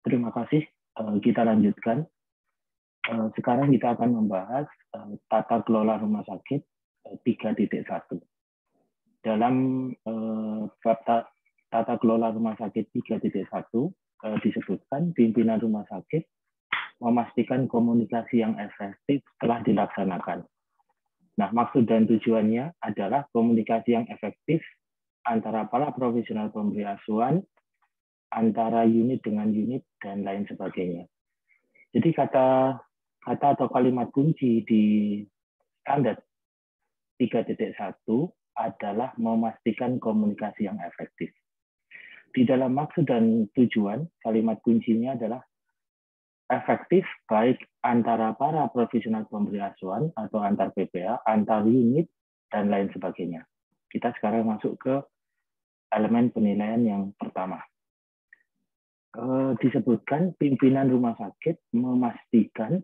Terima kasih. Kita lanjutkan. Sekarang kita akan membahas tata kelola rumah sakit 3.1. Dalam bab tata kelola rumah sakit 3.1 disebutkan pimpinan rumah sakit memastikan komunikasi yang efektif telah dilaksanakan. Nah, maksud dan tujuannya adalah komunikasi yang efektif antara para profesional pemberi asuhan, antara unit dengan unit, dan lain sebagainya. Jadi kata atau kalimat kunci di standar 3.1 adalah memastikan komunikasi yang efektif. Di dalam maksud dan tujuan, kalimat kuncinya adalah efektif baik antara para profesional pemberi asuhan atau antar PPA, antar unit, dan lain sebagainya. Kita sekarang masuk ke elemen penilaian yang pertama. Disebutkan pimpinan rumah sakit memastikan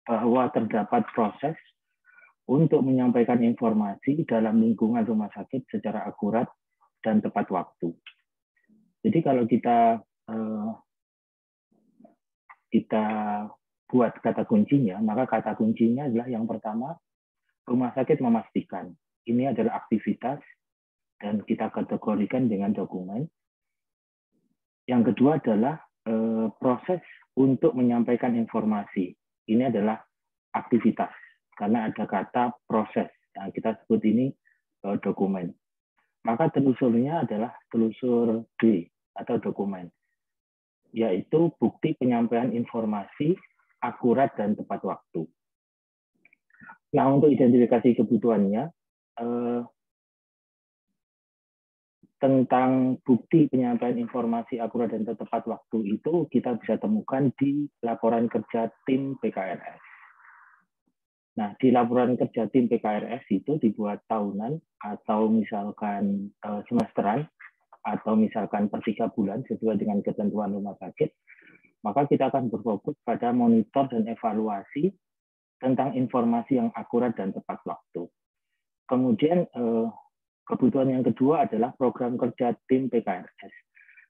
bahwa terdapat proses untuk menyampaikan informasi dalam lingkungan rumah sakit secara akurat dan tepat waktu. Jadi kalau kita buat kata kuncinya, maka kata kuncinya adalah yang pertama, rumah sakit memastikan. Ini adalah aktivitas dan kita kategorikan dengan dokumen. Yang kedua adalah proses untuk menyampaikan informasi. Ini adalah aktivitas, karena ada kata proses. Nah, kita sebut ini dokumen. Maka telusurnya adalah telusur D atau dokumen, yaitu bukti penyampaian informasi akurat dan tepat waktu. Nah, untuk identifikasi kebutuhannya, tentang bukti penyampaian informasi akurat dan tepat waktu itu kita bisa temukan di laporan kerja tim PKRS. Nah, di laporan kerja tim PKRS itu dibuat tahunan atau misalkan semesteran atau misalkan per 3 bulan sesuai dengan ketentuan rumah sakit, maka kita akan berfokus pada monitor dan evaluasi tentang informasi yang akurat dan tepat waktu. Kemudian kebutuhan yang kedua adalah program kerja tim PKRS.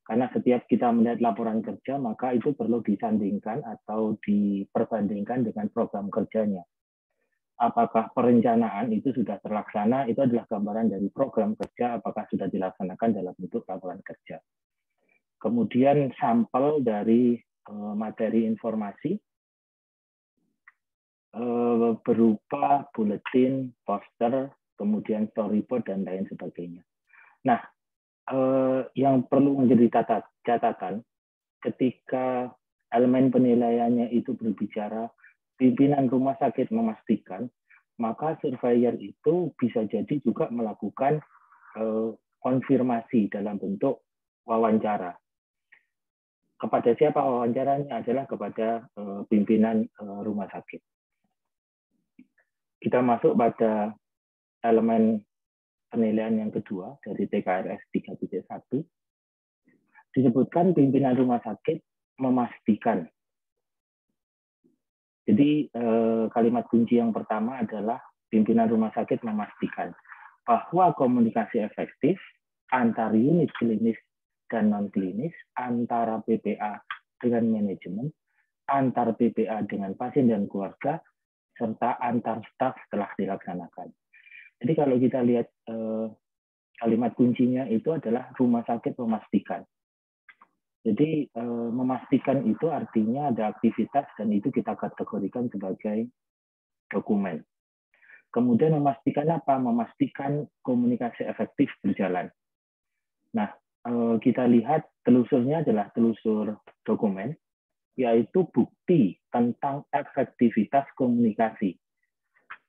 Karena setiap kita melihat laporan kerja, maka itu perlu disandingkan atau diperbandingkan dengan program kerjanya. Apakah perencanaan itu sudah terlaksana, itu adalah gambaran dari program kerja, apakah sudah dilaksanakan dalam bentuk laporan kerja. Kemudian sampel dari materi informasi berupa buletin, poster, kemudian storyboard, dan lain sebagainya. Nah, yang perlu menjadi catatan ketika elemen penilaiannya itu berbicara pimpinan rumah sakit memastikan, maka surveyor itu bisa jadi juga melakukan konfirmasi dalam bentuk wawancara. Kepada siapa wawancaranya? Adalah kepada pimpinan rumah sakit. Kita masuk pada elemen penilaian yang kedua dari TKRS 3.1. Disebutkan pimpinan rumah sakit memastikan. Jadi kalimat kunci yang pertama adalah pimpinan rumah sakit memastikan bahwa komunikasi efektif antar unit klinis dan non-klinis, antara PPA dengan manajemen, antar PPA dengan pasien dan keluarga, serta antar staf telah dilaksanakan. Jadi kalau kita lihat kalimat kuncinya itu adalah rumah sakit memastikan. Jadi memastikan itu artinya ada aktivitas dan itu kita kategorikan sebagai dokumen. Kemudian memastikan apa? Memastikan komunikasi efektif berjalan. Nah, kita lihat telusurnya adalah telusur dokumen, yaitu bukti tentang efektivitas komunikasi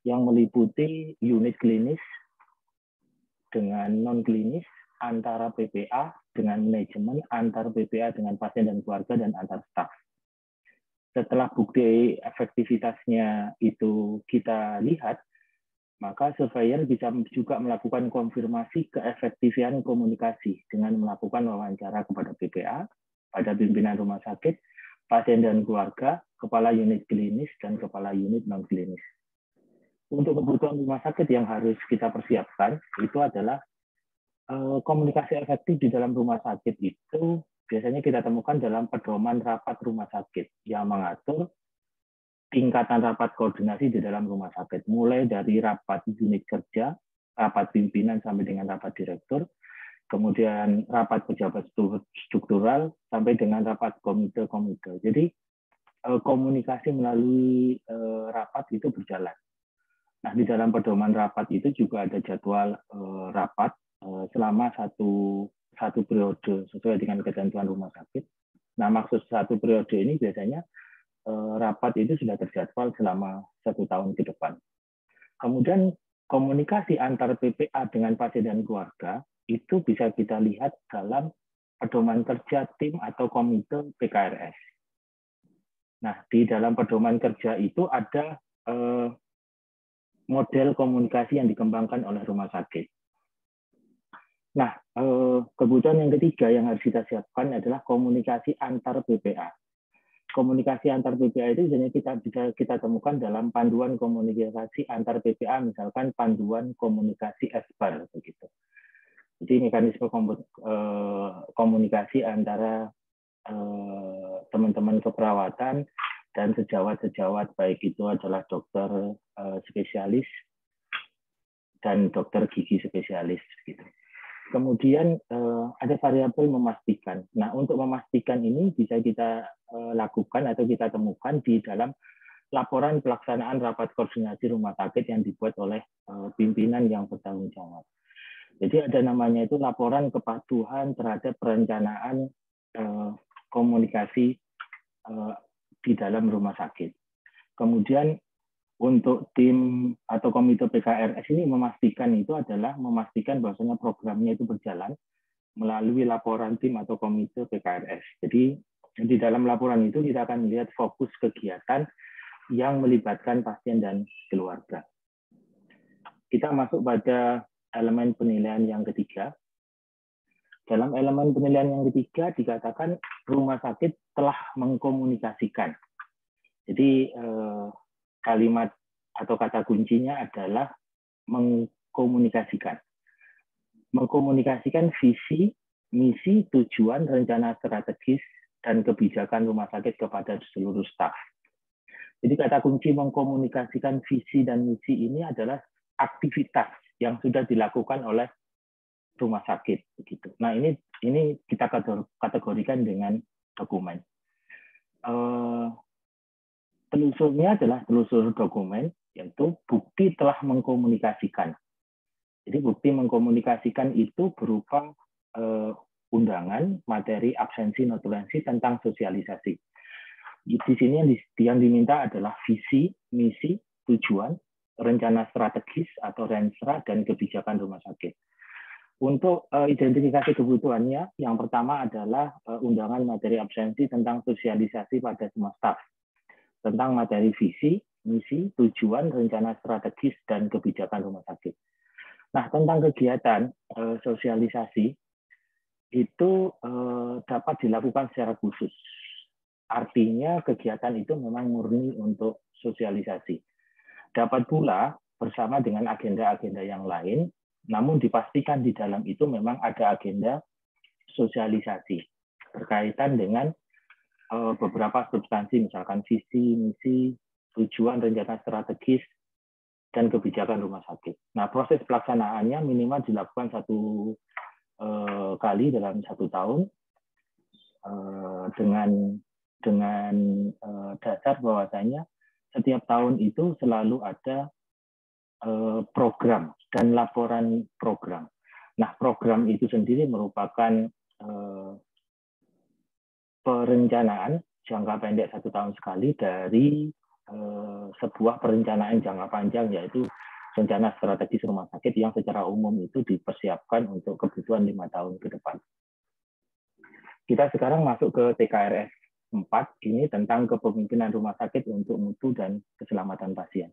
yang meliputi unit klinis dengan non-klinis, antara PPA dengan manajemen, antar PPA dengan pasien dan keluarga, dan antar staf. Setelah bukti efektivitasnya itu kita lihat, maka surveyor bisa juga melakukan konfirmasi keefektifan komunikasi dengan melakukan wawancara kepada PPA, pada pimpinan rumah sakit, pasien dan keluarga, kepala unit klinis, dan kepala unit non-klinis. Untuk kebutuhan rumah sakit yang harus kita persiapkan, itu adalah komunikasi efektif di dalam rumah sakit itu biasanya kita temukan dalam pedoman rapat rumah sakit yang mengatur tingkatan rapat koordinasi di dalam rumah sakit, mulai dari rapat unit kerja, rapat pimpinan sampai dengan rapat direktur, kemudian rapat pejabat struktural, sampai dengan rapat komite-komite. Jadi komunikasi melalui rapat itu berjalan. Nah, di dalam pedoman rapat itu juga ada jadwal rapat selama satu periode sesuai dengan ketentuan rumah sakit. Nah, maksud satu periode ini biasanya rapat itu sudah terjadwal selama 1 tahun ke depan. Kemudian komunikasi antar PPA dengan pasien dan keluarga itu bisa kita lihat dalam pedoman kerja tim atau komite PKRS. Nah, di dalam pedoman kerja itu ada model komunikasi yang dikembangkan oleh rumah sakit. Nah, kebutuhan yang ketiga yang harus kita siapkan adalah komunikasi antar PPA. Komunikasi antar PPA itu biasanya bisa kita temukan dalam panduan komunikasi antar PPA, misalkan panduan komunikasi SBAR begitu. Jadi mekanisme komunikasi antara teman-teman keperawatan dan sejawat-sejawat, baik itu adalah dokter spesialis dan dokter gigi spesialis gitu. Kemudian ada variabel memastikan. Nah, untuk memastikan ini bisa kita lakukan atau kita temukan di dalam laporan pelaksanaan rapat koordinasi rumah sakit yang dibuat oleh pimpinan yang bertanggung jawab. Jadi ada namanya itu laporan kepatuhan terhadap perencanaan komunikasi di dalam rumah sakit. Kemudian untuk tim atau komite PKRS ini memastikan itu adalah memastikan bahwasanya programnya itu berjalan melalui laporan tim atau komite PKRS. Jadi di dalam laporan itu kita akan melihat fokus kegiatan yang melibatkan pasien dan keluarga. Kita masuk pada elemen penilaian yang ketiga. Dalam elemen penilaian yang ketiga dikatakan rumah sakit telah mengkomunikasikan. Jadi kalimat atau kata kuncinya adalah mengkomunikasikan. Mengkomunikasikan visi, misi, tujuan, rencana strategis, dan kebijakan rumah sakit kepada seluruh staf. Jadi kata kunci mengkomunikasikan visi dan misi ini adalah aktivitas yang sudah dilakukan oleh rumah sakit. Begitu. Nah ini kita kategorikan dengan dokumen. Telusurnya adalah telusur dokumen, yaitu bukti telah mengkomunikasikan. Jadi bukti mengkomunikasikan itu berupa undangan, materi, absensi, notulensi tentang sosialisasi. Di sini yang diminta adalah visi, misi, tujuan, rencana strategis atau renstra, dan kebijakan rumah sakit. Untuk identifikasi kebutuhannya, yang pertama adalah undangan, materi, absensi tentang sosialisasi pada semua staf. Tentang materi visi, misi, tujuan, rencana strategis, dan kebijakan rumah sakit. Nah, tentang kegiatan sosialisasi itu dapat dilakukan secara khusus. Artinya kegiatan itu memang murni untuk sosialisasi. Dapat pula bersama dengan agenda-agenda yang lain, namun dipastikan di dalam itu memang ada agenda sosialisasi berkaitan dengan beberapa substansi, misalkan visi, misi, tujuan, rencana strategis, dan kebijakan rumah sakit. Nah, proses pelaksanaannya minimal dilakukan 1 kali dalam 1 tahun dengan dasar bahwasanya setiap tahun itu selalu ada program dan laporan program. Nah, program itu sendiri merupakan perencanaan jangka pendek 1 tahun sekali dari sebuah perencanaan jangka panjang, yaitu rencana strategis rumah sakit yang secara umum itu dipersiapkan untuk kebutuhan 5 tahun ke depan. Kita sekarang masuk ke TKRS 4, ini tentang kepemimpinan rumah sakit untuk mutu dan keselamatan pasien.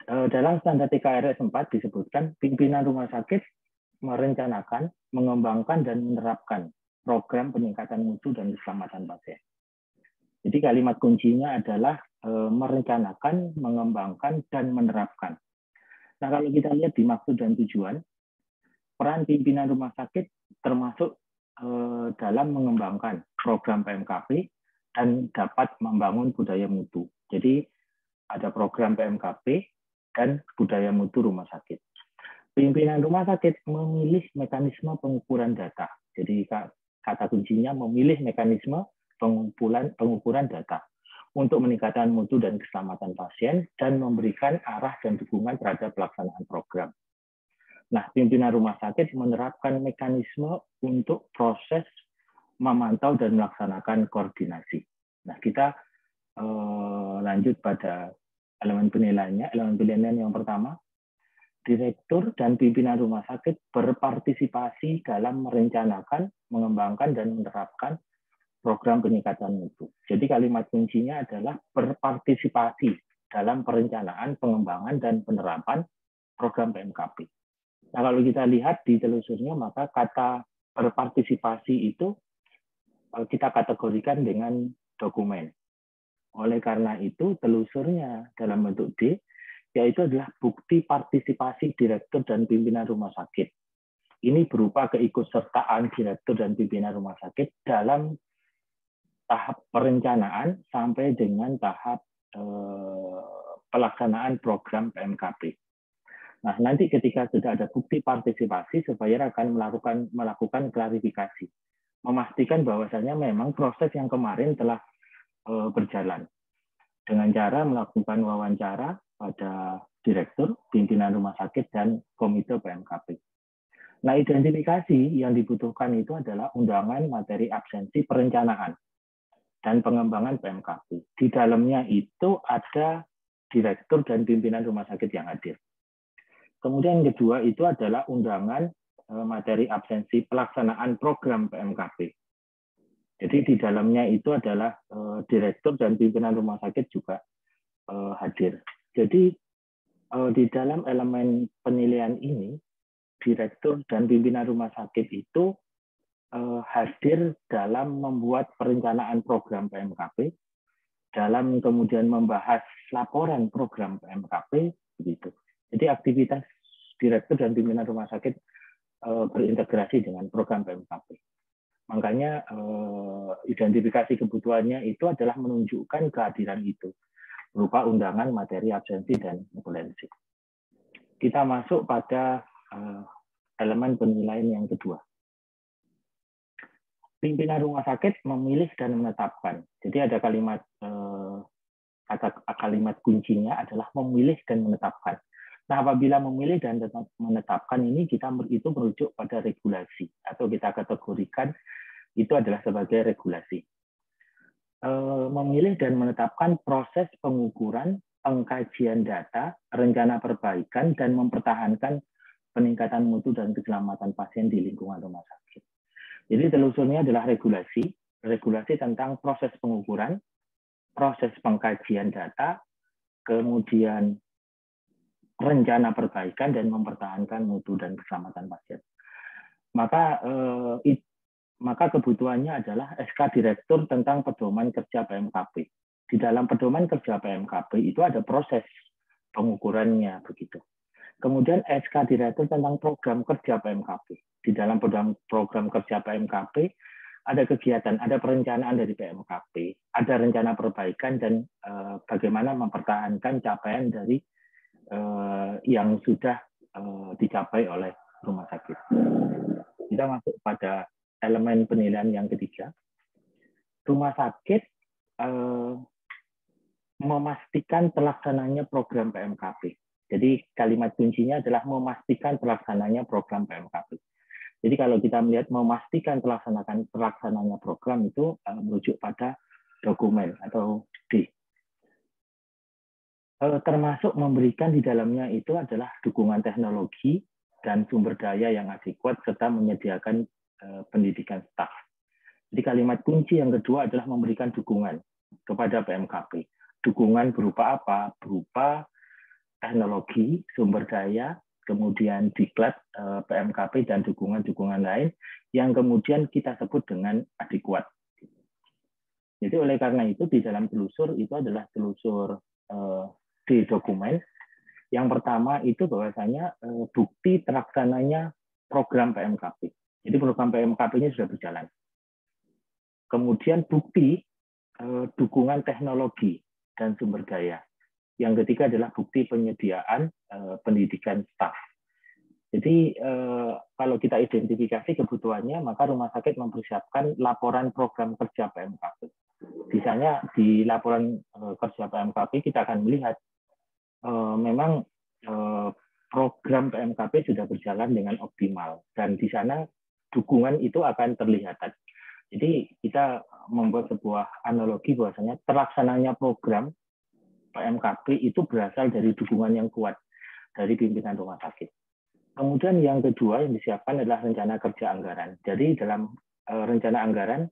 Dalam standar TKRS 4 disebutkan pimpinan rumah sakit merencanakan, mengembangkan, dan menerapkan program peningkatan mutu dan keselamatan pasien. Jadi kalimat kuncinya adalah merencanakan, mengembangkan, dan menerapkan. Nah, kalau kita lihat di maksud dan tujuan, peran pimpinan rumah sakit termasuk dalam mengembangkan program PMKP dan dapat membangun budaya mutu. Jadi ada program PMKP dan budaya mutu rumah sakit. Pimpinan rumah sakit memilih mekanisme pengukuran data. Jadi kata kuncinya memilih mekanisme pengukuran data untuk meningkatkan mutu dan keselamatan pasien dan memberikan arah dan dukungan terhadap pelaksanaan program. Nah, pimpinan rumah sakit menerapkan mekanisme untuk proses memantau dan melaksanakan koordinasi. Nah, kita lanjut pada elemen penilaiannya. Elemen penilaian yang pertama, direktur dan pimpinan rumah sakit berpartisipasi dalam merencanakan, mengembangkan, dan menerapkan program peningkatan mutu. Jadi kalimat kuncinya adalah berpartisipasi dalam perencanaan, pengembangan, dan penerapan program PMKP. Nah, kalau kita lihat di telusurnya, maka kata berpartisipasi itu kita kategorikan dengan dokumen. Oleh karena itu, telusurnya dalam bentuk D, yaitu adalah bukti partisipasi direktur dan pimpinan rumah sakit. Ini berupa keikutsertaan direktur dan pimpinan rumah sakit dalam tahap perencanaan sampai dengan tahap pelaksanaan program PMKP. Nah, nanti ketika sudah ada bukti partisipasi, surveyor akan melakukan klarifikasi, memastikan bahwasannya memang proses yang kemarin telah berjalan dengan cara melakukan wawancara pada direktur, pimpinan rumah sakit, dan komite PMKP. Nah, identifikasi yang dibutuhkan itu adalah undangan materi absensi perencanaan dan pengembangan PMKP. Di dalamnya itu ada direktur dan pimpinan rumah sakit yang hadir. Kemudian yang kedua itu adalah undangan materi absensi pelaksanaan program PMKP. Jadi di dalamnya itu adalah direktur dan pimpinan rumah sakit juga hadir. Jadi di dalam elemen penilaian ini, direktur dan pimpinan rumah sakit itu hadir dalam membuat perencanaan program PMKP, dalam kemudian membahas laporan program PMKP, begitu. Jadi aktivitas direktur dan pimpinan rumah sakit berintegrasi dengan program PMKP. Makanya identifikasi kebutuhannya itu adalah menunjukkan kehadiran itu berupa undangan, materi absensi, dan nukulensi. Kita masuk pada elemen penilaian yang kedua. Pimpinan rumah sakit memilih dan menetapkan. Jadi ada kalimat kalimat kuncinya adalah memilih dan menetapkan. Nah, apabila memilih dan menetapkan ini itu merujuk pada regulasi atau kita kategorikan itu adalah sebagai regulasi. Memilih dan menetapkan proses pengukuran, pengkajian data, rencana perbaikan, dan mempertahankan peningkatan mutu dan keselamatan pasien di lingkungan rumah sakit. Jadi telusurnya adalah regulasi tentang proses pengukuran, proses pengkajian data, kemudian rencana perbaikan dan mempertahankan mutu dan keselamatan pasien. Maka kebutuhannya adalah SK Direktur tentang pedoman kerja PMKP. Di dalam pedoman kerja PMKP itu ada proses pengukurannya begitu. Kemudian SK Direktur tentang program kerja PMKP. Di dalam program kerja PMKP ada kegiatan, ada perencanaan dari PMKP, ada rencana perbaikan dan bagaimana mempertahankan capaian dari yang sudah dicapai oleh rumah sakit. Kita masuk pada elemen penilaian yang ketiga. Rumah sakit memastikan pelaksananya program PMKP. Jadi kalimat kuncinya adalah memastikan pelaksananya program PMKP. Jadi kalau kita melihat memastikan pelaksananya program itu merujuk pada dokumen atau D. Termasuk memberikan di dalamnya itu adalah dukungan teknologi dan sumber daya yang adekuat serta menyediakan pendidikan staf. Jadi kalimat kunci yang kedua adalah memberikan dukungan kepada PMKP. Dukungan berupa apa? Berupa teknologi, sumber daya, kemudian diklat PMKP dan dukungan-dukungan lain yang kemudian kita sebut dengan adekuat. Jadi oleh karena itu di dalam telusur itu adalah telusur di dokumen. Yang pertama itu bahwasanya bukti terlaksananya program PMKP. Jadi program PMKP-nya sudah berjalan. Kemudian bukti dukungan teknologi dan sumber daya. Yang ketiga adalah bukti penyediaan pendidikan staf. Jadi kalau kita identifikasi kebutuhannya, maka rumah sakit mempersiapkan laporan program kerja PMKP. Misalnya di laporan kerja PMKP kita akan melihat memang program PMKP sudah berjalan dengan optimal dan di sana dukungan itu akan terlihat. Jadi kita membuat sebuah analogi bahwasanya terlaksananya program PMKP itu berasal dari dukungan yang kuat dari pimpinan rumah sakit. Kemudian yang kedua yang disiapkan adalah rencana kerja anggaran. Jadi dalam rencana anggaran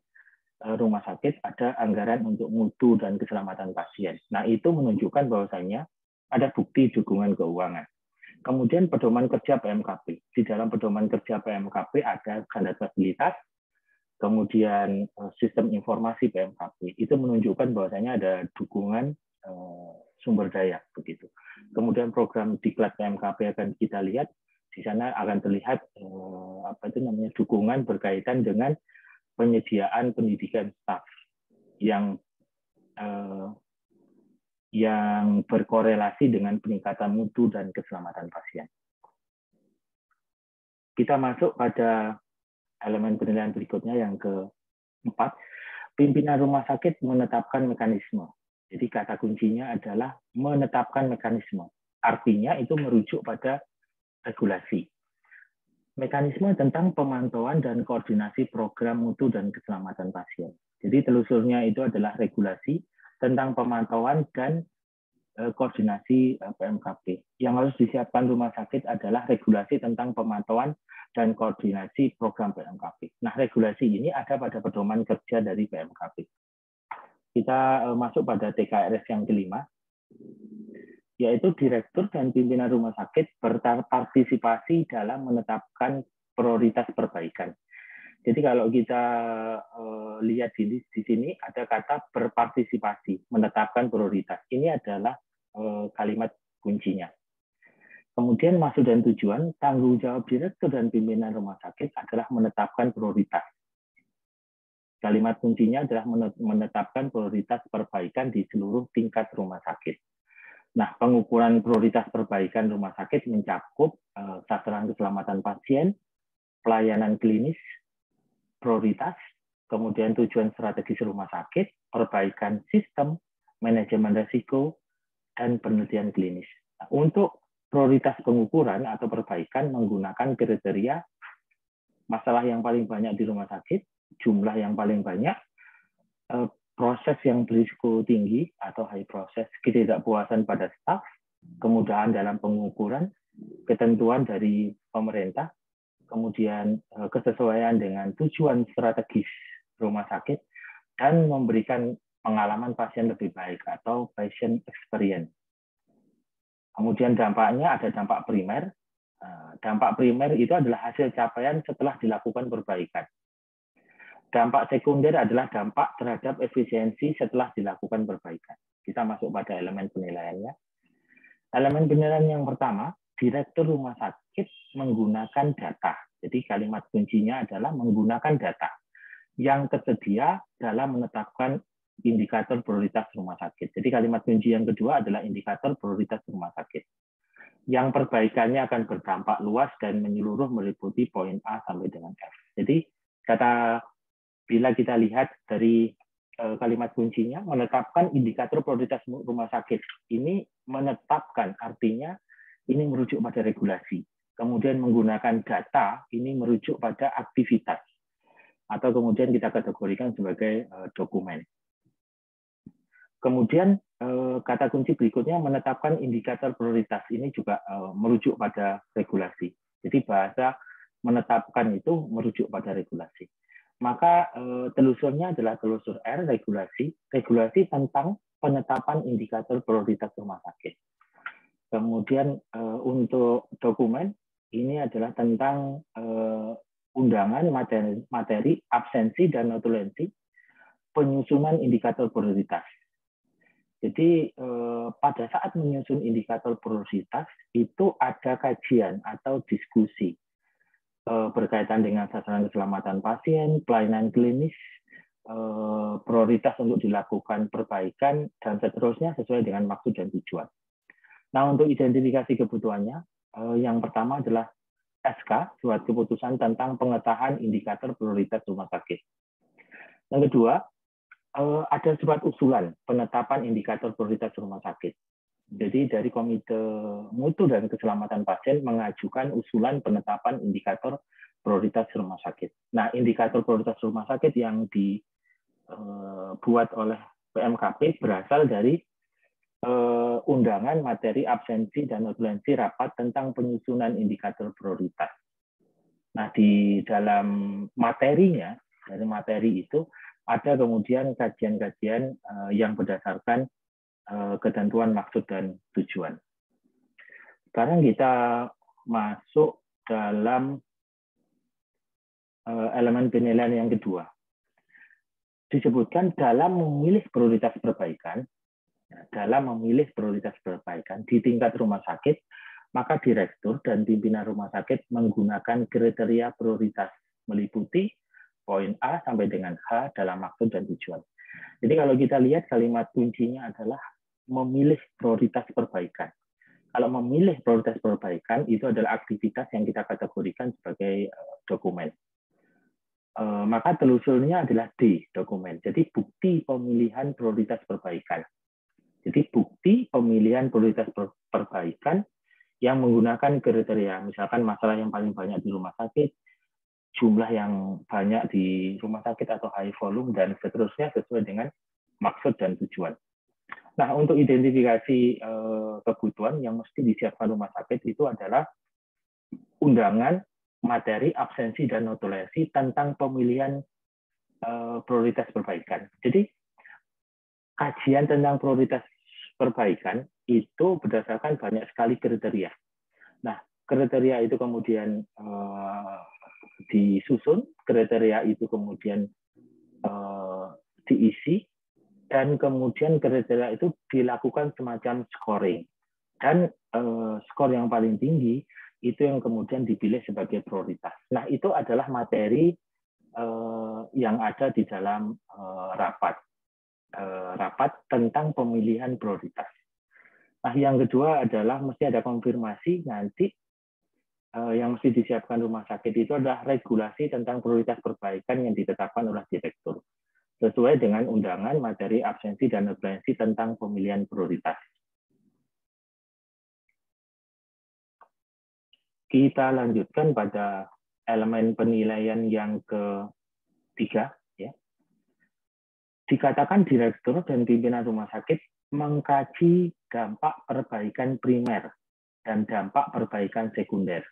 rumah sakit ada anggaran untuk mutu dan keselamatan pasien. Nah itu menunjukkan bahwasanya ada bukti dukungan keuangan. Kemudian pedoman kerja PMKP. Di dalam pedoman kerja PMKP ada standar fasilitas, kemudian sistem informasi PMKP. Itu menunjukkan bahwasanya ada dukungan sumber daya begitu. Kemudian program diklat PMKP akan kita lihat. Di sana akan terlihat dukungan berkaitan dengan penyediaan pendidikan staf yang berkorelasi dengan peningkatan mutu dan keselamatan pasien. Kita masuk pada elemen penilaian berikutnya yang keempat, pimpinan rumah sakit menetapkan mekanisme. Jadi kata kuncinya adalah menetapkan mekanisme. Artinya itu merujuk pada regulasi. Mekanisme tentang pemantauan dan koordinasi program mutu dan keselamatan pasien. Jadi telusurnya itu adalah regulasi tentang pemantauan dan koordinasi PMKP. Yang harus disiapkan rumah sakit adalah regulasi tentang pemantauan dan koordinasi program PMKP. Nah, regulasi ini ada pada pedoman kerja dari PMKP. Kita masuk pada TKRS yang kelima, yaitu direktur dan pimpinan rumah sakit berpartisipasi dalam menetapkan prioritas perbaikan. Jadi kalau kita lihat di sini ada kata berpartisipasi, menetapkan prioritas. Ini adalah kalimat kuncinya. Kemudian maksud dan tujuan, tanggung jawab direktur dan pimpinan rumah sakit adalah menetapkan prioritas. Kalimat kuncinya adalah menetapkan prioritas perbaikan di seluruh tingkat rumah sakit. Nah, pengukuran prioritas perbaikan rumah sakit mencakup sasaran keselamatan pasien, pelayanan klinis, prioritas, kemudian tujuan strategis rumah sakit, perbaikan sistem, manajemen risiko, dan penelitian klinis. Nah, untuk prioritas pengukuran atau perbaikan menggunakan kriteria masalah yang paling banyak di rumah sakit, jumlah yang paling banyak, proses yang berisiko tinggi atau high process, ketidakpuasan pada staf, kemudahan dalam pengukuran, ketentuan dari pemerintah, kemudian kesesuaian dengan tujuan strategis rumah sakit, dan memberikan pengalaman pasien lebih baik atau patient experience. Kemudian dampaknya ada dampak primer. Dampak primer itu adalah hasil capaian setelah dilakukan perbaikan. Dampak sekunder adalah dampak terhadap efisiensi setelah dilakukan perbaikan. Kita masuk pada elemen penilaiannya. Elemen penilaian yang pertama, direktur rumah sakit menggunakan data. Jadi kalimat kuncinya adalah menggunakan data yang tersedia dalam menetapkan indikator prioritas rumah sakit. Jadi kalimat kunci yang kedua adalah indikator prioritas rumah sakit. Yang perbaikannya akan berdampak luas dan menyeluruh meliputi poin A sampai dengan F. Jadi bila kita lihat dari kalimat kuncinya, menetapkan indikator prioritas rumah sakit. Ini menetapkan, artinya ini merujuk pada regulasi. Kemudian menggunakan data, ini merujuk pada aktivitas. Atau kemudian kita kategorikan sebagai dokumen. Kemudian kata kunci berikutnya, menetapkan indikator prioritas. Ini juga merujuk pada regulasi. Jadi bahasa menetapkan itu merujuk pada regulasi. Maka telusurnya adalah telusur R, regulasi tentang penetapan indikator prioritas rumah sakit. Kemudian untuk dokumen, ini adalah tentang undangan, materi, absensi, dan notulensi, penyusunan indikator prioritas. Jadi pada saat menyusun indikator prioritas, itu ada kajian atau diskusi berkaitan dengan sasaran keselamatan pasien, pelayanan klinis, prioritas untuk dilakukan perbaikan, dan seterusnya sesuai dengan maksud dan tujuan. Nah, untuk identifikasi kebutuhannya, yang pertama adalah SK, surat keputusan tentang pengetahuan indikator prioritas rumah sakit. Yang kedua, ada surat usulan penetapan indikator prioritas rumah sakit. Jadi dari Komite Mutu dan Keselamatan Pasien mengajukan usulan penetapan indikator prioritas rumah sakit. Nah, indikator prioritas rumah sakit yang dibuat oleh PMKP berasal dari undangan materi absensi dan notulensi rapat tentang penyusunan indikator prioritas. Nah, di dalam materinya, dari materi itu ada kemudian kajian-kajian yang berdasarkan ketentuan maksud dan tujuan. Sekarang kita masuk dalam elemen penilaian yang kedua. Disebutkan dalam memilih prioritas perbaikan, di tingkat rumah sakit, maka direktur dan pimpinan rumah sakit menggunakan kriteria prioritas meliputi poin A sampai dengan H dalam maksud dan tujuan. Jadi kalau kita lihat kalimat kuncinya adalah memilih prioritas perbaikan. Kalau memilih prioritas perbaikan itu adalah aktivitas yang kita kategorikan sebagai dokumen. Maka telusurnya adalah D, dokumen. Jadi bukti pemilihan prioritas perbaikan. Jadi bukti pemilihan prioritas perbaikan yang menggunakan kriteria, misalkan masalah yang paling banyak di rumah sakit, jumlah yang banyak di rumah sakit atau high volume, dan seterusnya sesuai dengan maksud dan tujuan. Nah, untuk identifikasi kebutuhan yang mesti disiapkan rumah sakit itu adalah undangan, materi, absensi, dan notulensi tentang pemilihan prioritas perbaikan. Jadi, kajian tentang prioritas perbaikan itu berdasarkan banyak sekali kriteria. Nah, kriteria itu kemudian disusun, kriteria itu kemudian diisi, dan kemudian kriteria itu dilakukan semacam scoring. Dan skor yang paling tinggi itu yang kemudian dipilih sebagai prioritas. Nah, itu adalah materi yang ada di dalam rapat tentang pemilihan prioritas. Nah, yang kedua adalah mesti ada konfirmasi nanti yang mesti disiapkan rumah sakit itu adalah regulasi tentang prioritas perbaikan yang ditetapkan oleh direktur sesuai dengan undangan, materi, absensi, dan notulensi tentang pemilihan prioritas. Kita lanjutkan pada elemen penilaian yang ketiga. Ya. Dikatakan direktur dan pimpinan rumah sakit mengkaji dampak perbaikan primer dan dampak perbaikan sekunder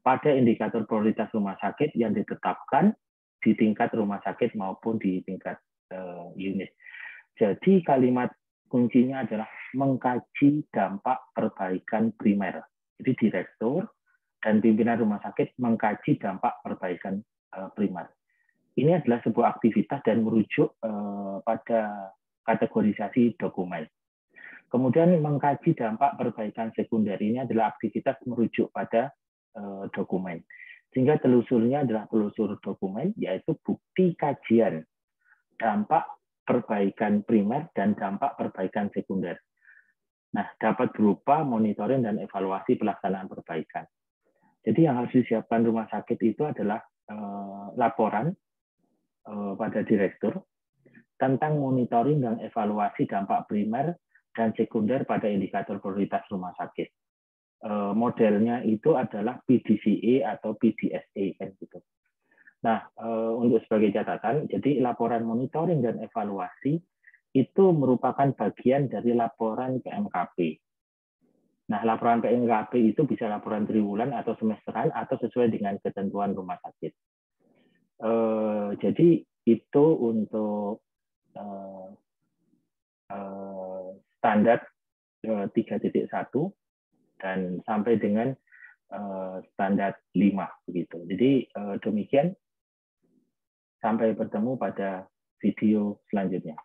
pada indikator prioritas rumah sakit yang ditetapkan di tingkat rumah sakit maupun di tingkat unit. Jadi kalimat kuncinya adalah mengkaji dampak perbaikan primer. Jadi direktur dan pimpinan rumah sakit mengkaji dampak perbaikan primer. Ini adalah sebuah aktivitas dan merujuk pada kategorisasi dokumen. Kemudian mengkaji dampak perbaikan sekunder ini adalah aktivitas merujuk pada dokumen. Sehingga telusurnya adalah telusur dokumen, yaitu bukti kajian dampak perbaikan primer dan dampak perbaikan sekunder. Nah, dapat berupa monitoring dan evaluasi pelaksanaan perbaikan. Jadi yang harus disiapkan rumah sakit itu adalah laporan pada direktur tentang monitoring dan evaluasi dampak primer dan sekunder pada indikator prioritas rumah sakit. Modelnya itu adalah PDCA atau PDSA kan gitu. Nah, untuk sebagai catatan, jadi laporan monitoring dan evaluasi itu merupakan bagian dari laporan PMKP. Nah, laporan PMKP itu bisa laporan triwulan atau semesteran atau sesuai dengan ketentuan rumah sakit. Jadi itu untuk standar 3.1 dan sampai dengan standar 5 begitu. Jadi demikian, sampai bertemu pada video selanjutnya.